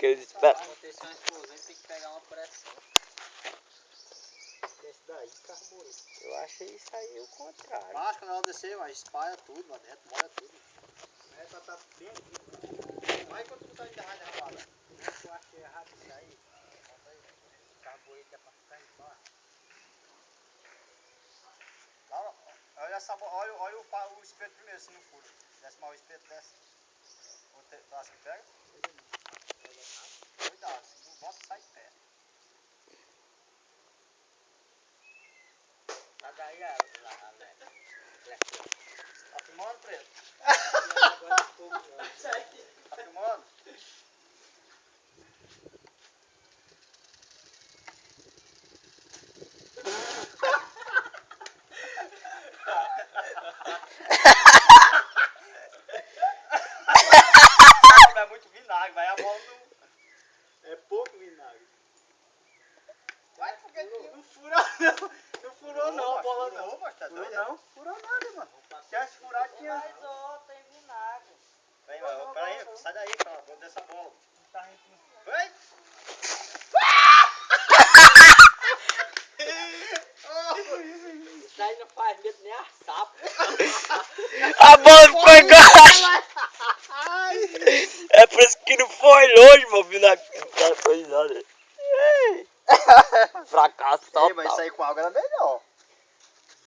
que eles esperam. Pra acontecer uma explosão, tem que pegar uma pressão. Esse daí carburou. Eu achei isso aí o contrário. Mas quando ela descer, vai espalha tudo lá dentro, molha tudo. Mas ela tá bem aqui. Mas quando tu tá de derrada derramada? Eu achei errado isso aí. Esse carbureto é pra ficar embaixo. Olha o espeto primeiro, se não fura. Desce mal o espeto, desce. Tu acha que pega? Cuidado, se não bota, sai de pé. Mas daí a Tá filmando, Preto? agora é pouco não. Tá filmando? É muito vinagre, vai a bola não. É pouco vinagre. Vai, porque Não furou não. Não furou não a bola não. Furou, mas tá Furou doido? não. Furou nada, mano. Se tivesse furado tinha... Tem vinagre. Peraí, sai daí, cara. Vamos dessa bola. Tá indo. Vem! Isso aí não faz medo nem a sapo. A bola ficou enganada. É por isso que não foi longe, meu filho. Não quero coisa nada. Fracasso total. Mas sair com água era melhor.